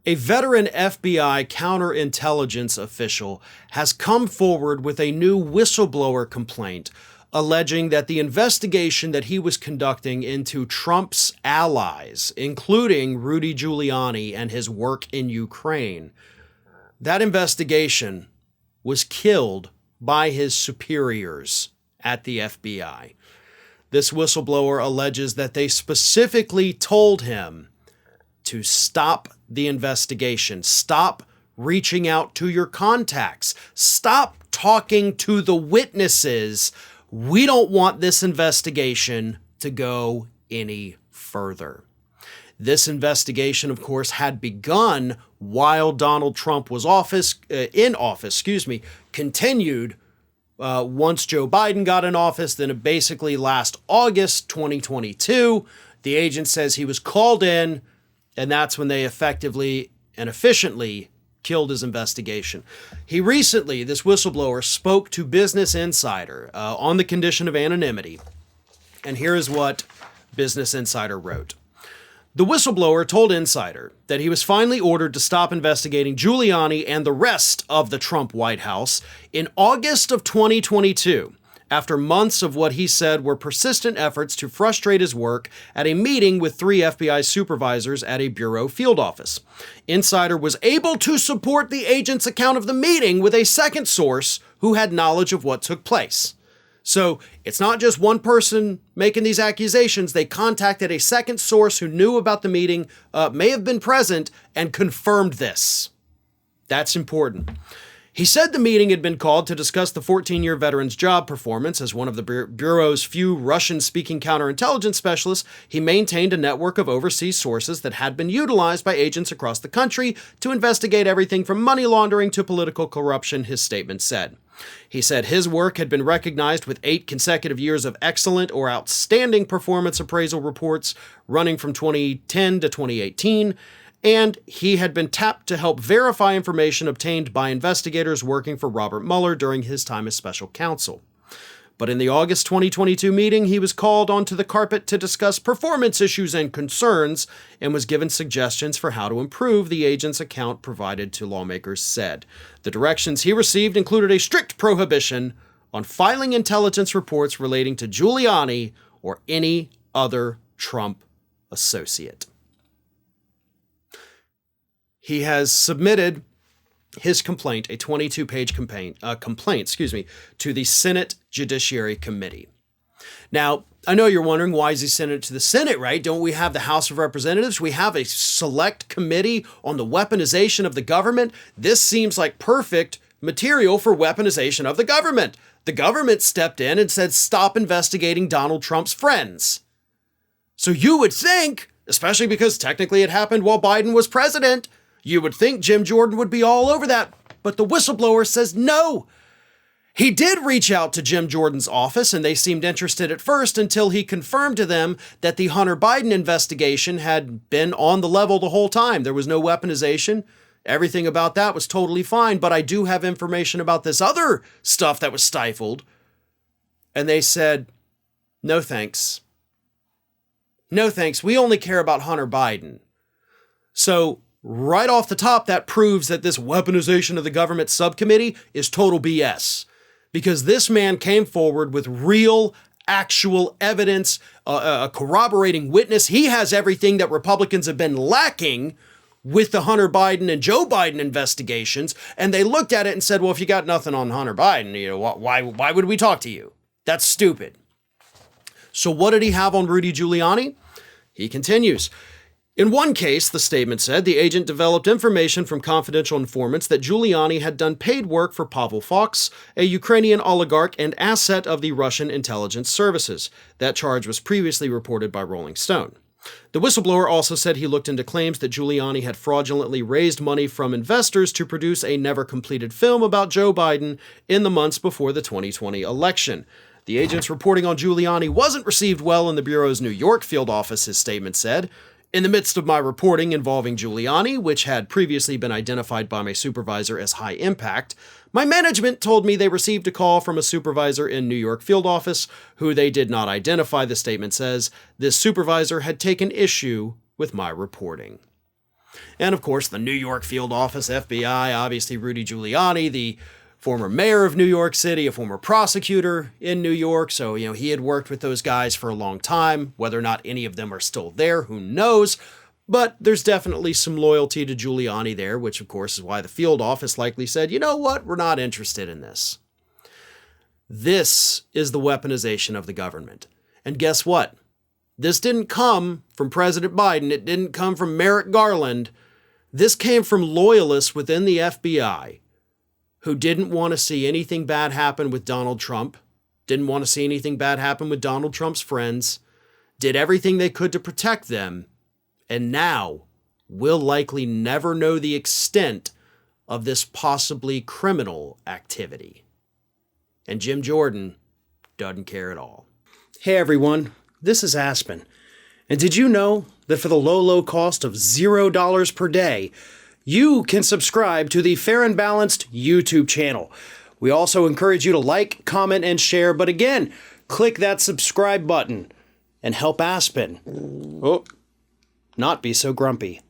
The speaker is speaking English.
A veteran FBI counterintelligence official has come forward with a new whistleblower complaint alleging that the investigation that he was conducting into Trump's allies, including Rudy Giuliani and his work in Ukraine, that investigation was killed by his superiors at the FBI. This whistleblower alleges that they specifically told him to stop the investigation, stop reaching out to your contacts, stop talking to the witnesses. We don't want this investigation to go any further. This investigation, of course, had begun while Donald Trump was in office, continued once Joe Biden got in office. Then basically last August 2022, the agent says he was called in, and that's when they effectively and efficiently killed his investigation. He recently, this whistleblower, spoke to Business Insider on the condition of anonymity. And here is what Business Insider wrote. The whistleblower told Insider that he was finally ordered to stop investigating Giuliani and the rest of the Trump White House in August of 2022, after months of what he said were persistent efforts to frustrate his work at a meeting with 3 FBI supervisors at a bureau field office. Insider was able to support the agent's account of the meeting with a second source who had knowledge of what took place. So it's not just one person making these accusations. They contacted a second source who knew about the meeting, may have been present, and confirmed this. That's important. He said the meeting had been called to discuss the 14-year veteran's job performance. As one of the Bureau's few Russian-speaking counterintelligence specialists, he maintained a network of overseas sources that had been utilized by agents across the country to investigate everything from money laundering to political corruption, his statement said. He said his work had been recognized with 8 consecutive years of excellent or outstanding performance appraisal reports running from 2010 to 2018, and he had been tapped to help verify information obtained by investigators working for Robert Mueller during his time as special counsel. But in the August 2022 meeting, he was called onto the carpet to discuss performance issues and concerns and was given suggestions for how to improve, the agent's account provided to lawmakers said. The directions he received included a strict prohibition on filing intelligence reports relating to Giuliani or any other Trump associate. He has submitted his complaint, a 22-page complaint, to the Senate Judiciary Committee. Now, I know you're wondering, why is he sending it to the Senate, right? Don't we have the House of Representatives? We have a select committee on the weaponization of the government. This seems like perfect material for weaponization of the government. The government stepped in and said, stop investigating Donald Trump's friends. So you would think, especially because technically it happened while Biden was president, you would think Jim Jordan would be all over that, but the whistleblower says no. He did reach out to Jim Jordan's office, and they seemed interested at first until he confirmed to them that the Hunter Biden investigation had been on the level the whole time. There was no weaponization. Everything about that was totally fine, but I do have information about this other stuff that was stifled. And they said, no thanks. No thanks. We only care about Hunter Biden. So right off the top, that proves that this weaponization of the government subcommittee is total BS. Because this man came forward with real, actual evidence, a corroborating witness. He has everything that Republicans have been lacking with the Hunter Biden and Joe Biden investigations. And they looked at it and said, well, if you got nothing on Hunter Biden, why would we talk to you? That's stupid. So what did he have on Rudy Giuliani? He continues. In one case, the statement said, the agent developed information from confidential informants that Giuliani had done paid work for Pavel Fox, a Ukrainian oligarch and asset of the Russian intelligence services. That charge was previously reported by Rolling Stone. The whistleblower also said he looked into claims that Giuliani had fraudulently raised money from investors to produce a never-completed film about Joe Biden in the months before the 2020 election. The agent's reporting on Giuliani wasn't received well in the Bureau's New York field office, his statement said. In the midst of my reporting involving Giuliani, which had previously been identified by my supervisor as high impact, my management told me they received a call from a supervisor in New York field office who they did not identify, the statement says. This supervisor had taken issue with my reporting. And of course, the New York field office, FBI, obviously Rudy Giuliani, the former mayor of New York City, a former prosecutor in New York. So, he had worked with those guys for a long time. Whether or not any of them are still there, who knows? But there's definitely some loyalty to Giuliani there, which of course is why the field office likely said, you know what, we're not interested in this. This is the weaponization of the government. And guess what? This didn't come from President Biden. It didn't come from Merrick Garland. This came from loyalists within the FBI who didn't want to see anything bad happen with Donald Trump, didn't want to see anything bad happen with Donald Trump's friends, did everything they could to protect them, and now will likely never know the extent of this possibly criminal activity. And Jim Jordan doesn't care at all. Hey everyone, this is Aspen. And did you know that for the low cost of $0 per day, you can subscribe to the Fair and Balanced YouTube channel. We also encourage you to like, comment, and share. But again, click that subscribe button and help Aspen not be so grumpy.